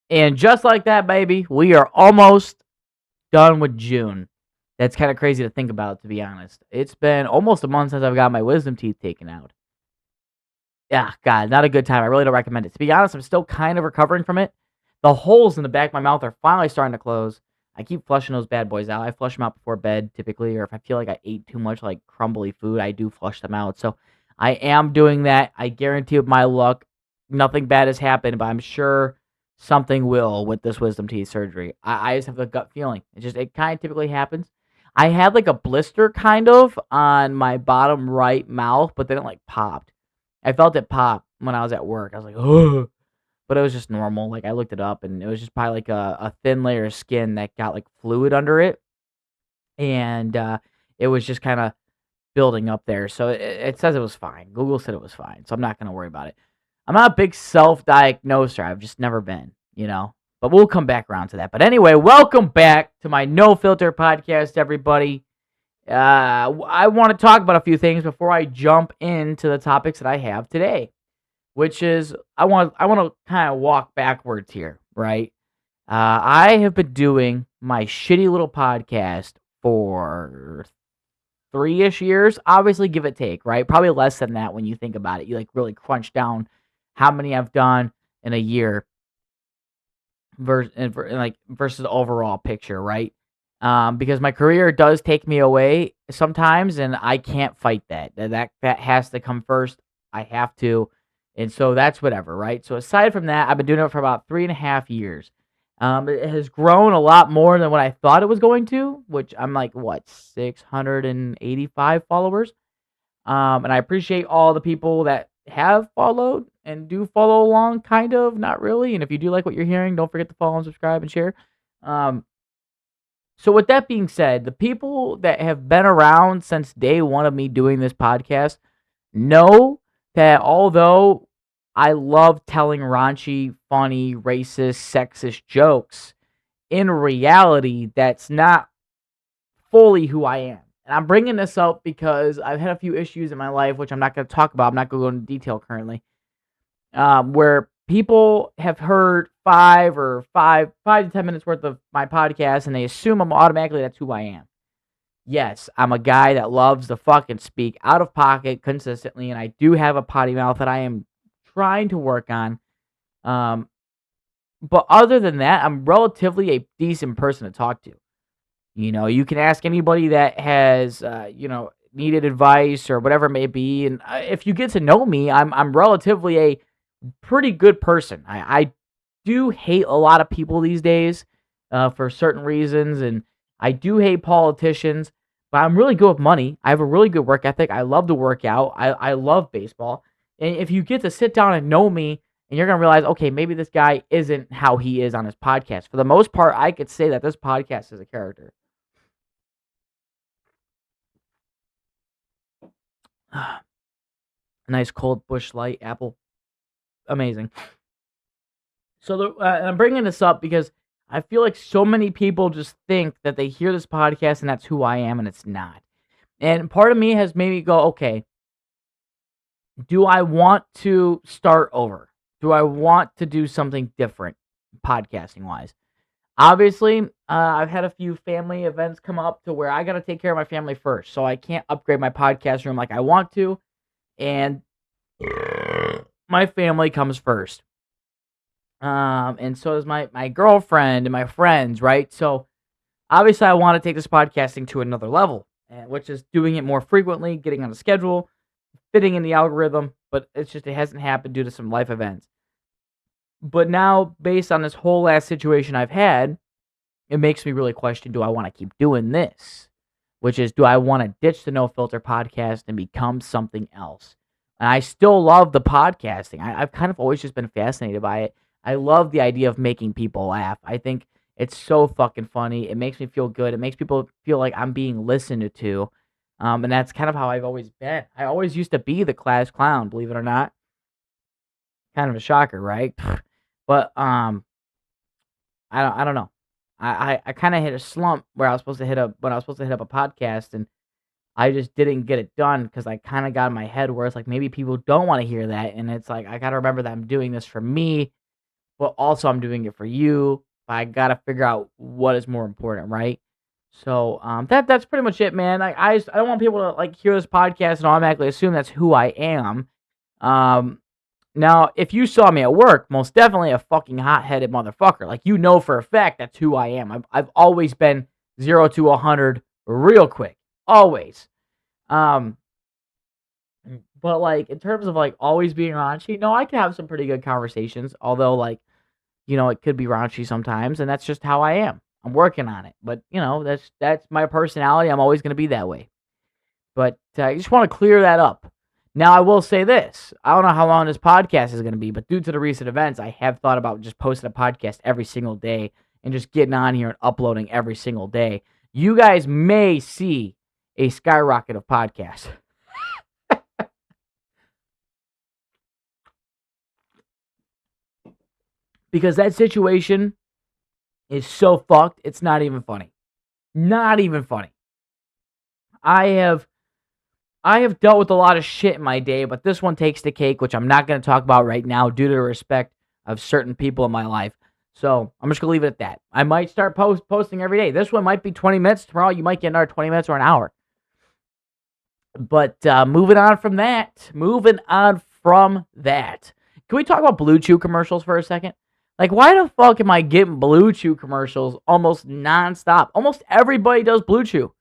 And just like that, baby, we are almost done with June. That's kind of crazy to think about, to be honest. It's been almost a month since I've got my wisdom teeth taken out. Yeah, God, not a good time. I really don't recommend it. To be honest, I'm still kind of recovering from it. The holes in the back of my mouth are finally starting to close. I keep flushing those bad boys out. I flush them out before bed typically, or if I feel like I ate too much like crumbly food, I do flush them out. So I am doing that. I guarantee with my luck, nothing bad has happened, but I'm sure something will with this wisdom teeth surgery. I just have a gut feeling. It kind of typically happens. I had like a blister kind of on my bottom right mouth, but then it like popped. I felt it pop when I was at work. I was like, "Ugh," but it was just normal. Like, I looked it up, and it was just probably like a thin layer of skin that got like fluid under it, and it was just kind of building up there. So it says it was fine. Google said it was fine, so I'm not gonna worry about it. I'm not a big self-diagnoser. I've just never been. But we'll come back around to that. But anyway, welcome back to my No Filter podcast, everybody. I want to talk about a few things before I jump into the topics that I have today, which is I want to kind of walk backwards here, right? I have been doing my shitty little podcast for 3-ish years. Obviously, give it take, right? Probably less than that when you think about it. You like really crunch down how many I've done in a year versus the overall picture, right? Because my career does take me away sometimes, and I can't fight that. That has to come first. I have to, and so that's whatever, right? So aside from that, I've been doing it for about 3.5 years. It has grown a lot more than what I thought it was going to, which I'm like, what, 685 followers. And I appreciate all the people that have followed and do follow along, kind of, not really. And if you do like what you're hearing, don't forget to follow and subscribe and share. Um, so with that being said, the people that have been around since day one of me doing this podcast know that although I love telling raunchy, funny, racist, sexist jokes, in reality, that's not fully who I am. And I'm bringing this up because I've had a few issues in my life, which I'm not going to talk about. I'm not going to go into detail currently, where people have heard five to 10 minutes worth of my podcast, and they assume I'm automatically that's who I am. Yes, I'm a guy that loves to fucking speak out of pocket consistently, and I do have a potty mouth that I am trying to work on. But other than that, I'm relatively a decent person to talk to. You can ask anybody that has, needed advice or whatever it may be. And if you get to know me, I'm relatively a pretty good person. I do hate a lot of people these days for certain reasons. And I do hate politicians, but I'm really good with money. I have a really good work ethic. I love to work out. I love baseball. And if you get to sit down and know me, and you're going to realize, okay, maybe this guy isn't how he is on his podcast. For the most part, I could say that this podcast is a character. Nice cold Bush Light apple, amazing. So I'm bringing this up because I feel like so many people just think that they hear this podcast and that's who I am, and it's not. And part of me has made me go, okay, do I want to start over? Do I want to do something different, podcasting wise? Obviously, I've had a few family events come up to where I got to take care of my family first, so I can't upgrade my podcast room like I want to, and my family comes first. And so does my girlfriend and my friends, right? So obviously I want to take this podcasting to another level, which is doing it more frequently, getting on a schedule, fitting in the algorithm, but it hasn't happened due to some life events. But now, based on this whole last situation I've had, it makes me really question, do I want to keep doing this? Which is, do I want to ditch the No Filter podcast and become something else? And I still love the podcasting. I've kind of always just been fascinated by it. I love the idea of making people laugh. I think it's so fucking funny. It makes me feel good. It makes people feel like I'm being listened to. And that's kind of how I've always been. I always used to be the class clown, believe it or not. Kind of a shocker, right? But I don't know. I kind of hit a slump where I was supposed to hit up a podcast, and I just didn't get it done because I kind of got in my head where it's like maybe people don't want to hear that, and it's like I got to remember that I'm doing this for me but also I'm doing it for you. I gotta figure out what is more important, right? So that's pretty much it, man. I don't want people to like hear this podcast and automatically assume that's who I am. Um, Now, if you saw me at work, most definitely a fucking hot-headed motherfucker. Like, you know for a fact that's who I am. I've always been 0 to 100 real quick. Always. Um, but, like, in terms of, like, always being raunchy, no, I can have some pretty good conversations. Although, like, it could be raunchy sometimes, and that's just how I am. I'm working on it. But, that's my personality. I'm always going to be that way. But I just want to clear that up. Now, I will say this. I don't know how long this podcast is going to be, but due to the recent events, I have thought about just posting a podcast every single day and just getting on here and uploading every single day. You guys may see a skyrocket of podcasts. Because that situation is so fucked, it's not even funny. Not even funny. I have dealt with a lot of shit in my day, but this one takes the cake, which I'm not going to talk about right now due to the respect of certain people in my life. So I'm just going to leave it at that. I might start posting every day. This one might be 20 minutes. Tomorrow you might get another 20 minutes or an hour. But moving on from that. Can we talk about Blue Chew commercials for a second? Like, why the fuck am I getting Blue Chew commercials almost nonstop? Almost everybody does Blue Chew.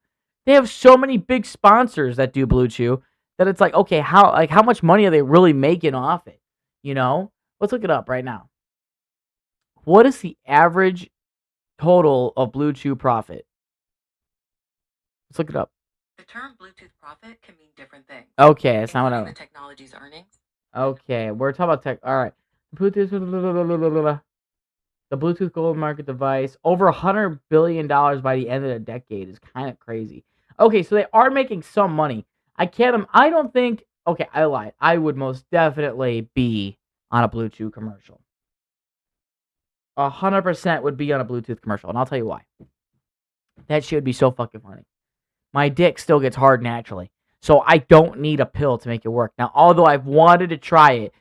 They have so many big sponsors that do Blue Chew that it's like, okay, how much money are they really making off it? Let's look it up right now. What is the average total of Blue Chew profit? Let's look it up. The term Bluetooth profit can mean different things. Okay, that's not what I including the technology's earnings. Okay, we're talking about tech. All right. The Bluetooth gold market device, over $100 billion by the end of the decade, is kind of crazy. Okay, so they are making some money. I don't think, okay, I lied. I would most definitely be on a Bluetooth commercial. 100% would be on a Bluetooth commercial, and I'll tell you why. That shit would be so fucking funny. My dick still gets hard naturally, so I don't need a pill to make it work. Now, although I've wanted to try it,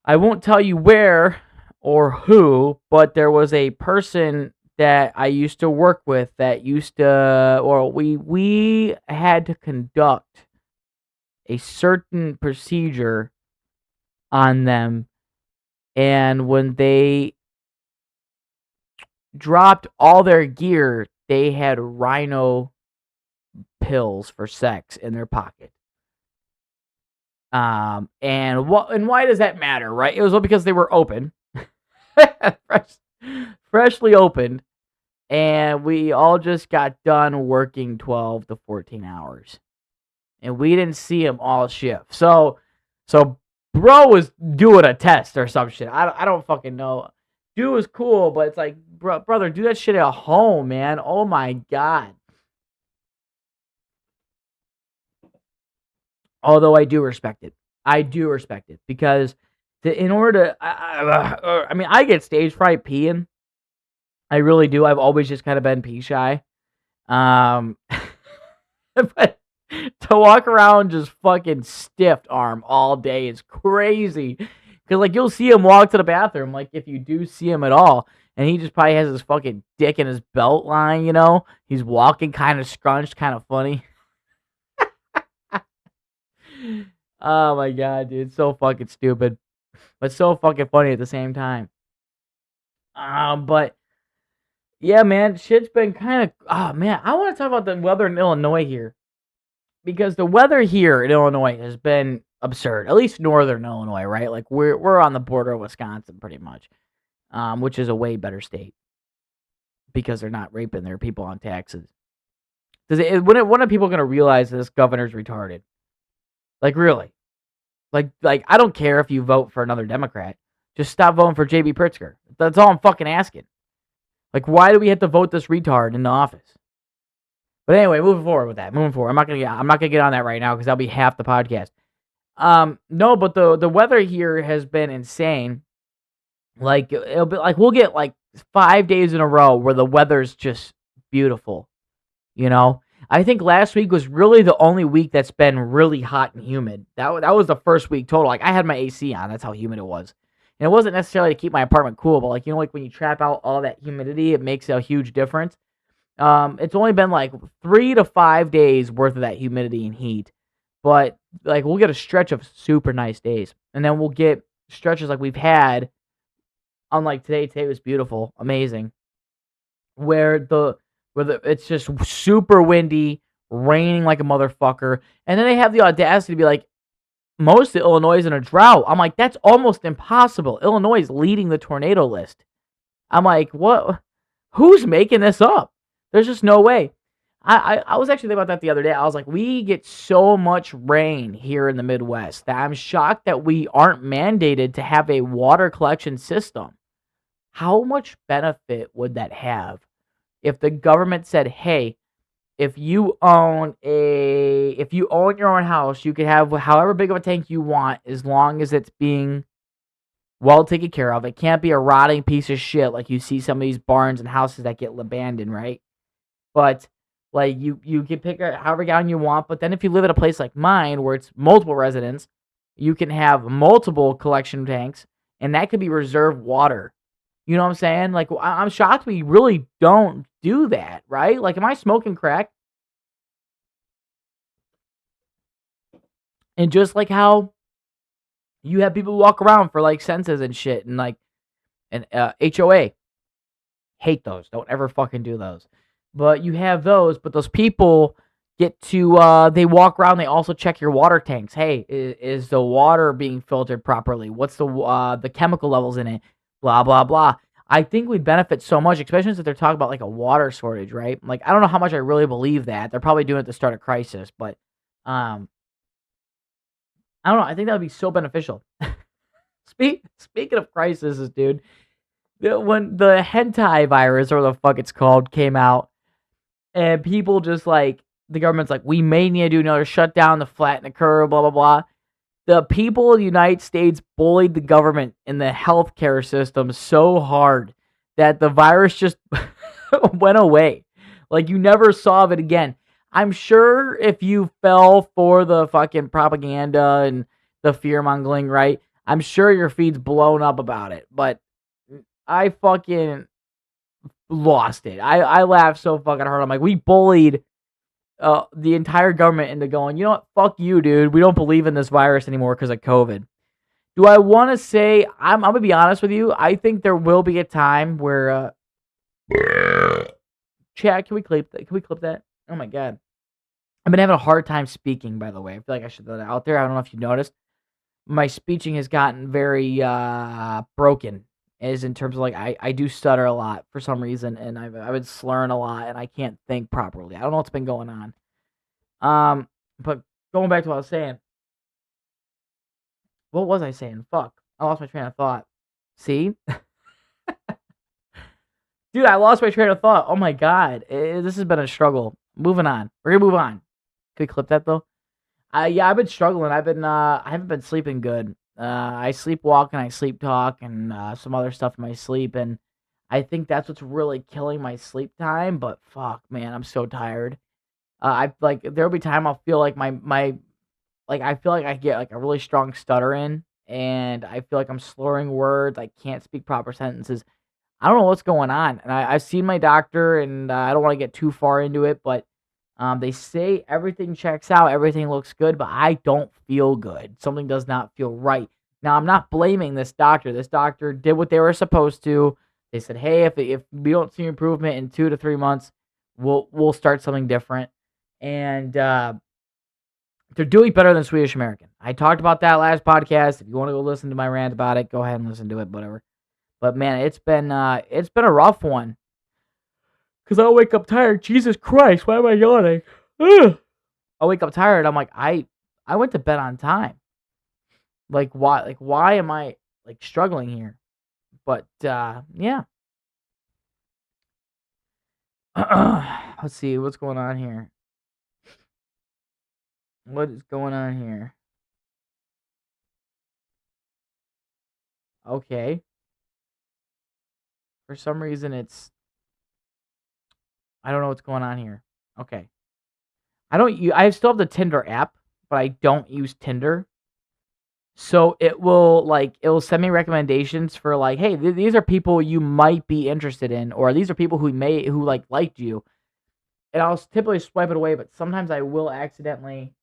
I won't tell you where or who, but there was a person that I used to work with that we had to conduct a certain procedure on them, and when they dropped all their gear, they had rhino pills for sex in their pocket. And why does that matter, right? It was because they were open. Freshly opened, and we all just got done working 12 to 14 hours, and we didn't see him all shift. So bro was doing a test or some shit. I don't fucking know. Dude was cool, but it's like, brother, do that shit at home, man. Oh my god. Although I do respect it. Because in order to, I get stage fright peeing. I really do. I've always just kind of been pee shy. But to walk around just fucking stiffed arm all day is crazy. Because, like, you'll see him walk to the bathroom, like, if you do see him at all, and he just probably has his fucking dick in his belt line, He's walking kind of scrunched, kind of funny. Oh my god, dude. It's so fucking stupid. But so fucking funny at the same time. But yeah, man, shit's been kind of. Oh man, I want to talk about the weather in Illinois here, because the weather here in Illinois has been absurd. At least northern Illinois, right? Like we're on the border of Wisconsin, pretty much, which is a way better state because they're not raping their people on taxes. When are people gonna realize this governor's retarded? Like, really? Like I don't care if you vote for another Democrat. Just stop voting for J.B. Pritzker. That's all I'm fucking asking. Like, why do we have to vote this retard into office? But anyway, moving forward with that. I'm not gonna get on that right now because that'll be half the podcast. No, but the weather here has been insane. Like, it'll be like we'll get like 5 days in a row where the weather's just beautiful. I think last week was really the only week that's been really hot and humid. That was the first week total. Like, I had my AC on. That's how humid it was. And it wasn't necessarily to keep my apartment cool, but like, like when you trap out all that humidity, it makes a huge difference. It's only been like 3 to 5 days worth of that humidity and heat, but like we'll get a stretch of super nice days, and then we'll get stretches like we've had. Unlike today, today was beautiful, amazing. Where it's just super windy, raining like a motherfucker, and then they have the audacity to be like, most of Illinois is in a drought. I'm like, that's almost impossible. Illinois is leading the tornado list. I'm like, what? Who's making this up? There's just no way. I was actually thinking about that the other day. I was like, we get so much rain here in the Midwest that I'm shocked that we aren't mandated to have a water collection system. How much benefit would that have if the government said, hey, if you own your own house, you could have however big of a tank you want as long as it's being well taken care of. It can't be a rotting piece of shit like you see some of these barns and houses that get abandoned, right? But like you can pick however gallon you want. But then if you live at a place like mine where it's multiple residents, you can have multiple collection tanks, and that could be reserved water. You know what I'm saying? Like I'm shocked we really don't do that, right? Like, am I smoking crack? And just like how you have people walk around for like census and shit, and like and HOA, hate those. Don't ever fucking do those. But you have those, but those people get to they walk around, they also check your water tanks. Hey, is the water being filtered properly? What's the chemical levels in it? Blah blah blah. I think we'd benefit so much, especially since they're talking about like a water shortage, right? Like, I don't know how much I really believe that. They're probably doing it to start a crisis, but um I don't know. I think that would be so beneficial. Speaking of crises, dude, when the hentai virus, or the fuck it's called, came out, and people just like, the government's like, we may need to do another shutdown to flatten the curve, blah blah blah. The people of the United States bullied the government in the healthcare system so hard that the virus just went away. Like, you never saw of it again. I'm sure if you fell for the fucking propaganda and the fear mongering, right? I'm sure your feed's blown up about it. But I fucking lost it. I laughed so fucking hard. I'm like, we bullied the entire government into going, you know what? Fuck you, dude. We don't believe in this virus anymore because of COVID. Do I want to say, I'm gonna be honest with you. I think there will be a time where chat, can we clip that? Can we clip that? Oh my god. I've been having a hard time speaking, by the way. I feel like I should throw that out there. I don't know if you noticed. My speeching has gotten very broken, as in terms of like I do stutter a lot for some reason, and I've been slurring a lot, and I can't think properly. I don't know what's been going on. But going back to what I was saying, what was I saying? Fuck, I lost my train of thought. See, dude, I lost my train of thought. Oh my god, this has been a struggle. Moving on, we're gonna move on. Can we clip that though? Yeah, I've been struggling. I haven't been sleeping good. I sleepwalk and I sleep talk and some other stuff in my sleep, and I think that's what's really killing my sleep time. But fuck, man, I'm so tired. I like there'll be time I'll feel like my like I feel like I get like a really strong stutter in, and I feel like I'm slurring words. I can't speak proper sentences. I don't know what's going on, and I've seen my doctor, and I don't want to get too far into it, but they say everything checks out, everything looks good, but I don't feel good. Something does not feel right. Now, I'm not blaming this doctor. This doctor did what they were supposed to. They said, "Hey, if we don't see improvement in 2 to 3 months, we'll start something different." And they're doing better than Swedish American. I talked about that last podcast. If you want to go listen to my rant about it, go ahead and listen to it. Whatever. But man, it's been a rough one. Cause I'll wake up tired. Jesus Christ, why am I yawning? Ugh. I'll wake up tired. I'm like, I went to bed on time. Like why? Like why am I like struggling here? But yeah. Let's see what's going on here. What is going on here? Okay. For some reason, I don't know what's going on here. Okay. I still have the Tinder app, but I don't use Tinder. So it will send me recommendations for like, hey, these are people you might be interested in, or these are people who liked you, and I'll typically swipe it away. But sometimes I will accidentally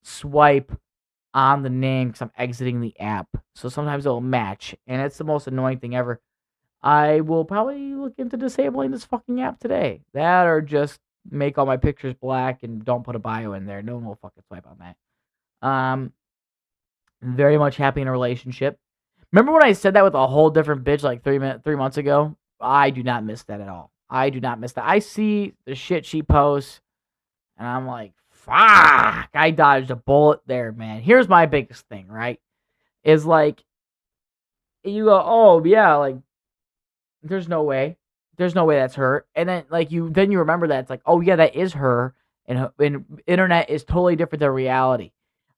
swipe on the name because I'm exiting the app. So sometimes it'll match, and it's the most annoying thing ever. I will probably look into disabling this fucking app today. That or just make all my pictures black and don't put a bio in there. No one will fucking swipe on that. Very much happy in a relationship. Remember when I said that with a whole different bitch like 3 months ago? I do not miss that at all. I do not miss that. I see the shit she posts, and I'm like, fuck, I dodged a bullet there, man. Here's my biggest thing, right? Is like, you go, oh, yeah, like, there's no way. There's no way that's her. And then you remember that it's like, oh yeah, that is her. And internet is totally different than reality.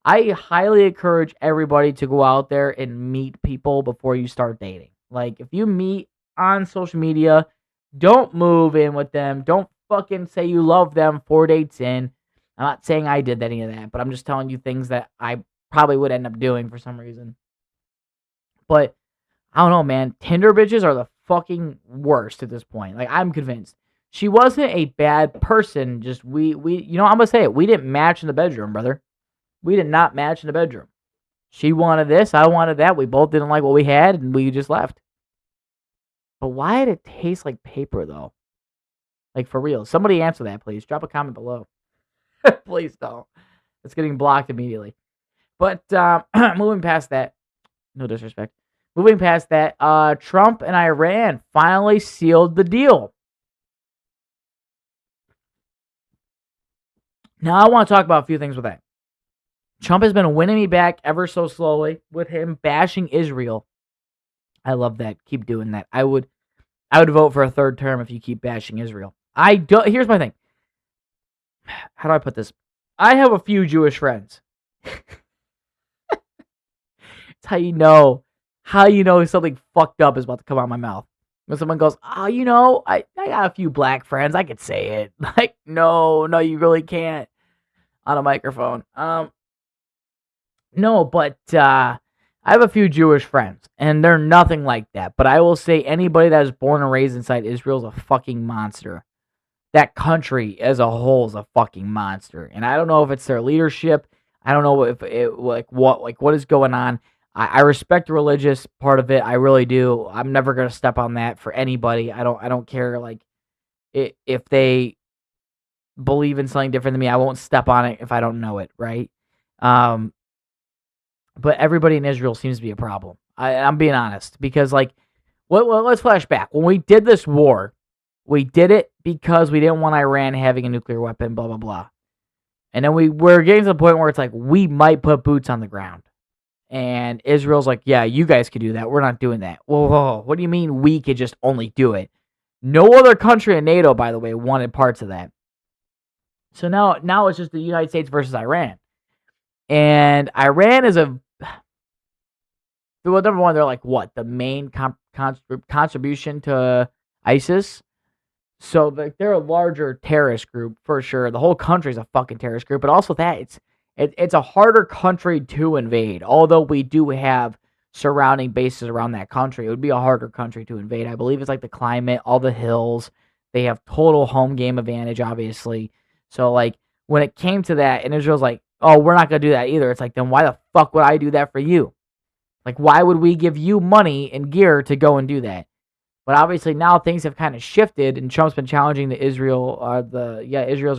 I highly encourage everybody to go out there and meet people before you start dating. Like if you meet on social media, don't move in with them. Don't fucking say you love them 4 dates in. I'm not saying I did any of that, but I'm just telling you things that I probably would end up doing for some reason. But I don't know, man. Tinder bitches are the fucking worst at this point. Like I'm convinced. She wasn't a bad person. Just I'm gonna say it. We didn't match in the bedroom, brother. We did not match in the bedroom. She wanted this, I wanted that. We both didn't like what we had, and we just left. But why did it taste like paper though? Like for real. Somebody answer that, please. Drop a comment below. Please don't. It's getting blocked immediately. But moving past that, no disrespect. Moving past that, Trump and Iran finally sealed the deal. Now I want to talk about a few things with that. Trump has been winning me back ever so slowly with him bashing Israel. I love that. Keep doing that. I would vote for a third term if you keep bashing Israel. Here's my thing. How do I put this? I have a few Jewish friends. It's how you know something fucked up is about to come out of my mouth. When someone goes, oh, I got a few black friends, I could say it. Like, no, you really can't on a microphone. No, but I have a few Jewish friends, and they're nothing like that. But I will say anybody that was born and raised inside Israel is a fucking monster. That country as a whole is a fucking monster. And I don't know if it's their leadership. I don't know if it what is going on. I respect the religious part of it. I really do. I'm never gonna step on that for anybody. I don't care if they believe in something different than me. I won't step on it if I don't know it, right? But everybody in Israel seems to be a problem. I'm being honest because let's flash back. When we did this war, we did it because we didn't want Iran having a nuclear weapon, blah, blah, blah. And then we're getting to the point where it's like, we might put boots on the ground. And Israel's like, yeah, you guys could do that. We're not doing that. Whoa, what do you mean we could just only do it? No other country in NATO, by the way, wanted parts of that. So now it's just the United States versus Iran. And Iran is well, number one, they're like, what? The main contribution to ISIS? So they're a larger terrorist group for sure. The whole country's a fucking terrorist group, but also that it's a harder country to invade. Although we do have surrounding bases around that country, it would be a harder country to invade. I believe it's like the climate, all the hills. They have total home game advantage, obviously. So when it came to that, and Israel's like, oh, we're not gonna do that either. It's like, then why the fuck would I do that for you? Like, why would we give you money and gear to go and do that? But obviously now things have kind of shifted, and Trump's been challenging Israel's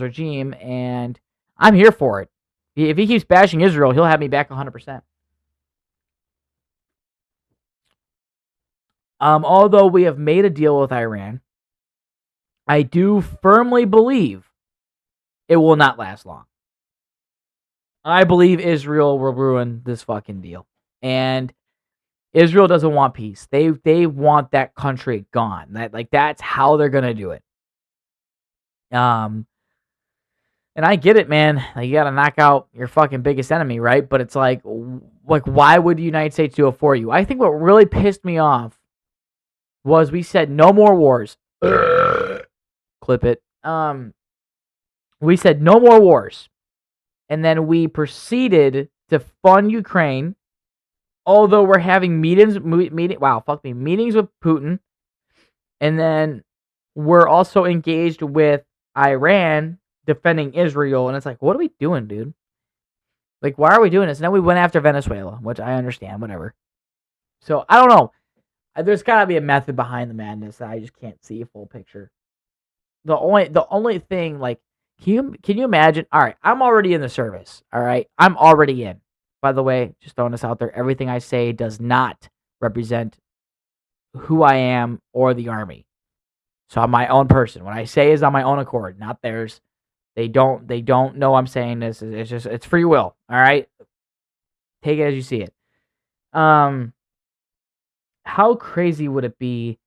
regime, and I'm here for it. If he keeps bashing Israel, he'll have me back 100%. Although we have made a deal with Iran, I do firmly believe it will not last long. I believe Israel will ruin this fucking deal, and Israel doesn't want peace. They want that country gone. That's how they're gonna do it. And I get it, man. You gotta knock out your fucking biggest enemy, right? But it's like why would the United States do it for you? I think what really pissed me off was we said no more wars. Clip it. We said no more wars, and then we proceeded to fund Ukraine. Although we're having meetings with Putin, and then we're also engaged with Iran defending Israel, and it's like, what are we doing, dude? Like, why are we doing this? And then we went after Venezuela, which I understand, whatever. So I don't know. There's gotta be a method behind the madness that I just can't see a full picture. The only thing, like, can you imagine? All right, I'm already in the service. All right, I'm already in. By the way, just throwing this out there, everything I say does not represent who I am or the Army. So I'm my own person. What I say is on my own accord, not theirs. They don't know I'm saying this. It's free will. All right, take it as you see it. How crazy would it be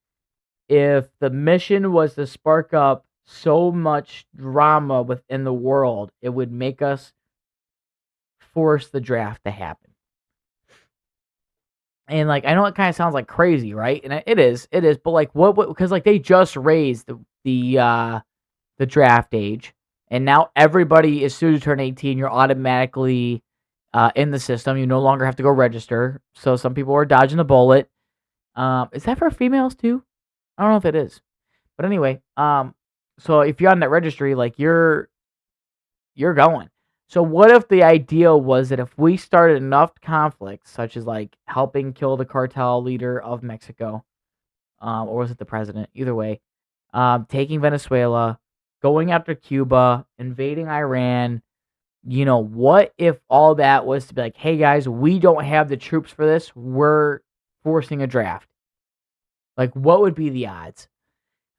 if the mission was to spark up so much drama within the world, it would make us force the draft to happen? And like, I know it kind of sounds like crazy, right? And it is, but like, what? Because like they just raised the draft age, and now everybody, as soon as you turn 18, you're automatically in the system. You no longer have to go register. So some people are dodging the bullet. Is that for females too? I don't know if it is, but anyway, so if you're on that registry, like you're going. So what if the idea was that if we started enough conflicts, such as like helping kill the cartel leader of Mexico, or was it the president? Either way, taking Venezuela, going after Cuba, invading Iran. What if all that was to be like, hey guys, we don't have the troops for this. We're forcing a draft. Like, what would be the odds?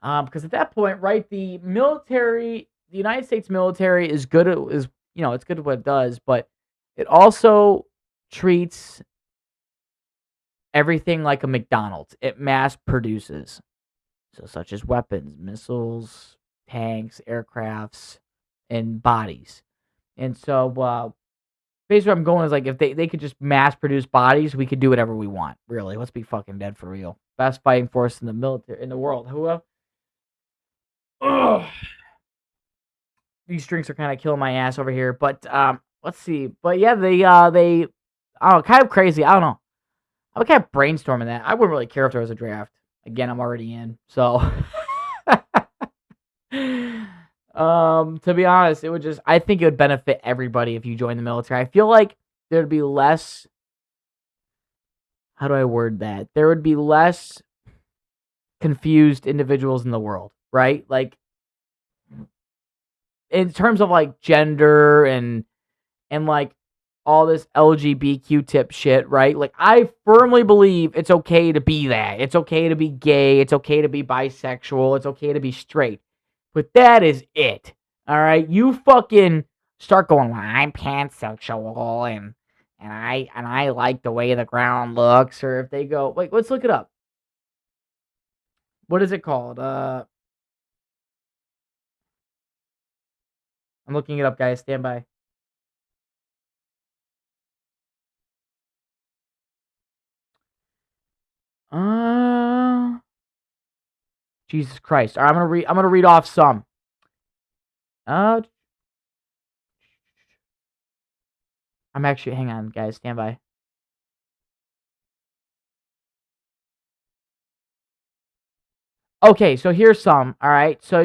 Because at that point, right, the United States military is good at it's good at what it does, but it also treats everything like a McDonald's. It mass produces, so such as weapons, missiles, tanks, aircrafts, and bodies. And so, basically, where I'm going is like if they could just mass produce bodies, we could do whatever we want. Really, let's be fucking dead for real. Best fighting force in the military in the world. Who? Ugh. These drinks are kind of killing my ass over here, but let's see. But yeah, they I don't know, kind of crazy. I don't know. I would kind of brainstorming that. I wouldn't really care if there was a draft. Again, I'm already in, so to be honest, I think it would benefit everybody if you join the military. I feel like there'd be less. How do I word that? There would be less confused individuals in the world, right? Like, in terms of like gender and like all this LGBTQ tip shit, right? Like, I firmly believe it's okay to be that. It's okay to be gay. It's okay to be bisexual. It's okay to be straight. But that is it. All right, you fucking start going, well, I'm pansexual and I like the way the ground looks, or if they go, wait, let's look it up. What is it called? I'm looking it up, guys. Stand by. Jesus Christ. All right, I'm gonna read off some. I'm actually, hang on, guys. Stand by. Okay, so here's some. All right, so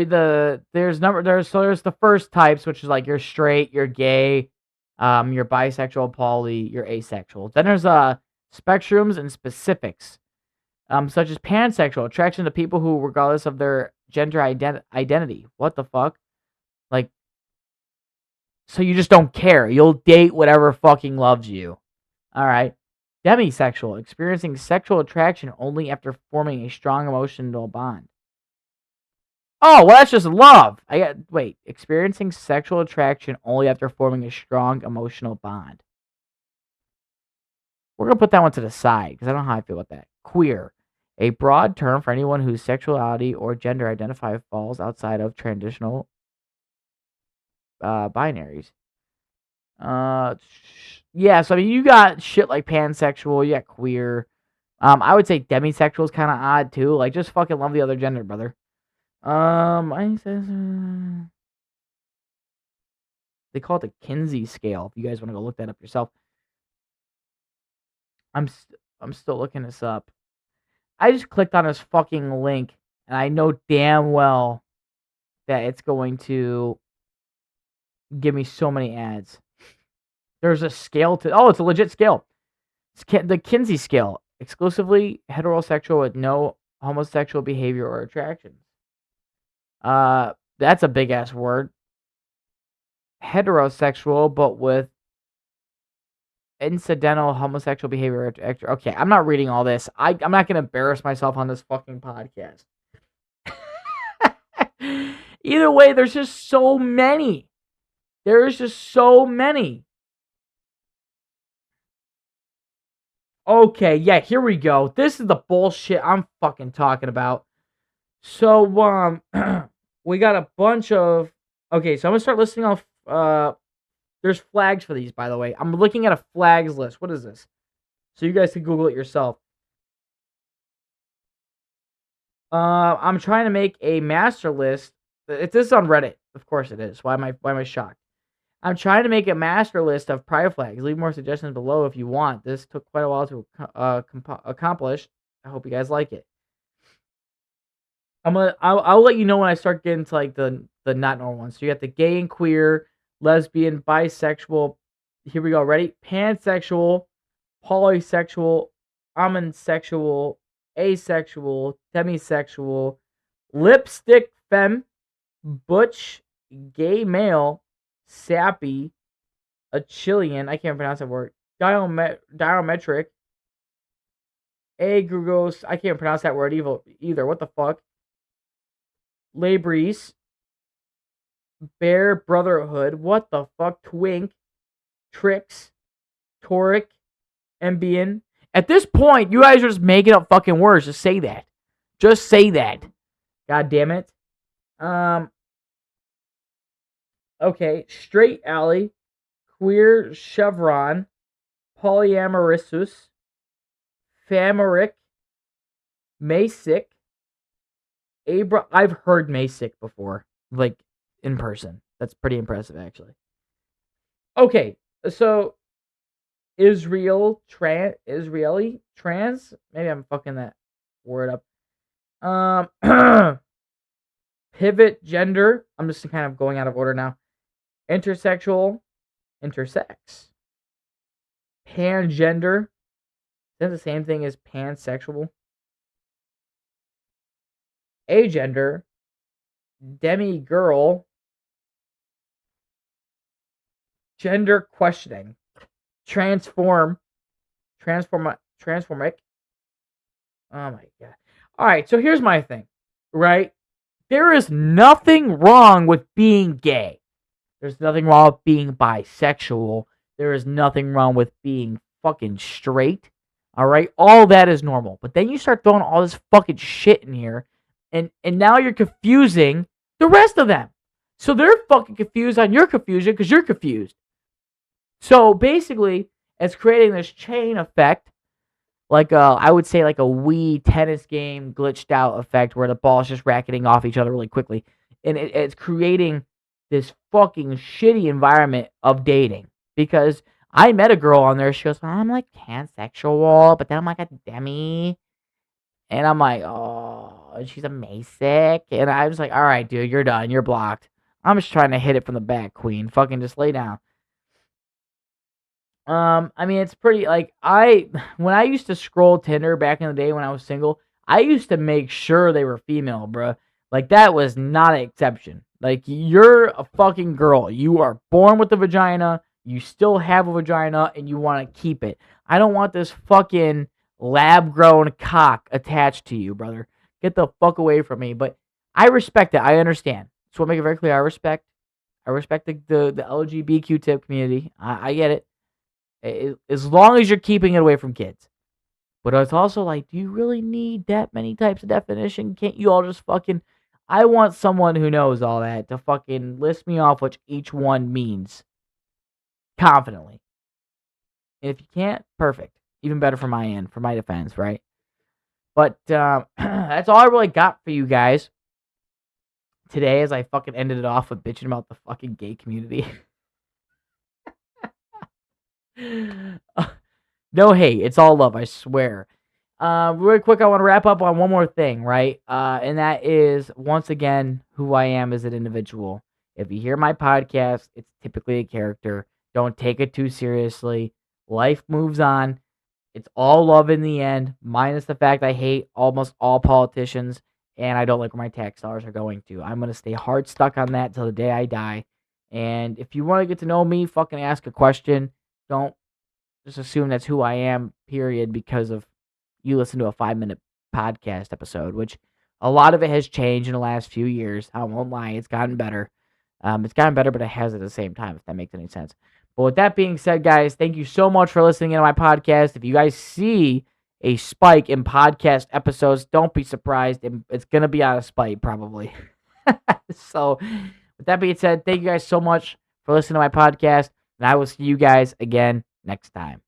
there's the first types, which is like you're straight, you're gay, you're bisexual, poly, you're asexual. Then there's spectrums and specifics, such as pansexual, attraction to people who, regardless of their gender identity. What the fuck? Like, so you just don't care. You'll date whatever fucking loves you. All right. Demisexual, experiencing sexual attraction only after forming a strong emotional bond. Oh, well, that's just love. Experiencing sexual attraction only after forming a strong emotional bond. We're going to put that one to the side because I don't know how I feel about that. Queer, a broad term for anyone whose sexuality or gender identify falls outside of traditional binaries. Yeah, so I mean, you got shit like pansexual, you got queer. I would say demisexual is kind of odd too. Like, just fucking love the other gender, brother. I says, They call it the Kinsey scale. If you guys want to go look that up yourself. I'm still looking this up. I just clicked on this fucking link, and I know damn well that it's going to give me so many ads. There's a scale to. Oh, it's a legit scale. It's the Kinsey scale, exclusively heterosexual with no homosexual behavior or attractions. That's a big ass word. Heterosexual, but with incidental homosexual behavior. Okay, I'm not reading all this. I'm not gonna embarrass myself on this fucking podcast. Either way, there's just so many. There's just so many. Okay, yeah, here we go. This is the bullshit I'm fucking talking about. So, we got a bunch of. Okay, so I'm gonna start listing off. There's flags for these, by the way. I'm looking at a flags list. What is this? So you guys can Google it yourself. I'm trying to make a master list. This is on Reddit. Of course it is. Why am I shocked? I'm trying to make a master list of pride flags. Leave more suggestions below if you want. This took quite a while to accomplish. I hope you guys like it. I'll let you know when I start getting to like the not normal ones. So you got the gay and queer, lesbian, bisexual. Here we go. Ready? Pansexual, polysexual, omnisexual, asexual, demisexual, lipstick femme, butch, gay male, sappy, a Chilean. I can't pronounce that word. Diametric, agrugos. I can't pronounce that word either. What the fuck? Labries, Bear Brotherhood, what the fuck? Twink, Tricks, Toric, Ambien. At this point, you guys are just making up fucking words. Just say that. Just say that. God damn it. Okay, Straight Alley, Queer Chevron, Polyamorous, Famaric, Masic, I've heard Masic before, like in person. That's pretty impressive, actually. Okay, so Israeli trans. Maybe I'm fucking that word up. Pivot gender. I'm just kind of going out of order now. Intersexual, intersex. Pangender. Is that the same thing as pansexual? Agender. Demi girl. Gender questioning. Transformic. Oh my god. Alright, so here's my thing. Right? There is nothing wrong with being gay. There's nothing wrong with being bisexual. There is nothing wrong with being fucking straight. Alright? All that is normal. But then you start throwing all this fucking shit in here. And now you're confusing the rest of them. So they're fucking confused on your confusion because you're confused. So basically, it's creating this chain effect, like I would say like a Wii tennis game glitched out effect where the ball's just racketing off each other really quickly. And it's creating this fucking shitty environment of dating. Because I met a girl on there, she goes, I'm like pansexual, but then I'm like a demi. And I'm like, oh, and she's a Masic. And I was like, all right, dude, you're done. You're blocked. I'm just trying to hit it from the back, queen. Fucking just lay down. I mean, it's pretty, like, when I used to scroll Tinder back in the day when I was single, I used to make sure they were female, bruh. Like, that was not an exception. Like, you're a fucking girl. You are born with a vagina. You still have a vagina, and you want to keep it. I don't want this fucking lab-grown cock attached to you, brother. Get the fuck away from me. But I respect it. I understand. So I'll make it very clear. I respect the LGBTQ tip community. I get it. As long as you're keeping it away from kids. But it's also like, do you really need that many types of definition? Can't you all just fucking... I want someone who knows all that to fucking list me off what each one means. Confidently. And if you can't, perfect. Even better for my end, for my defense, right? But that's all I really got for you guys today, as I fucking ended it off with bitching about the fucking gay community. No hate. It's all love, I swear. Really quick, I want to wrap up on one more thing, right? And that is, once again, who I am as an individual. If you hear my podcast, it's typically a character. Don't take it too seriously. Life moves on. It's all love in the end, minus the fact I hate almost all politicians and I don't like where my tax dollars are going to. I'm going to stay hard stuck on that till the day I die. And if you want to get to know me, fucking ask a question. Don't just assume that's who I am, period, because of you listen to a 5 minute podcast episode, which a lot of it has changed in the last few years. I won't lie, it's gotten better. It's gotten better, but it has at the same time, if that makes any sense. But with that being said, guys, thank you so much for listening to my podcast. If you guys see a spike in podcast episodes, don't be surprised. It's going to be out of spite, probably. So, with that being said, thank you guys so much for listening to my podcast. And I will see you guys again next time.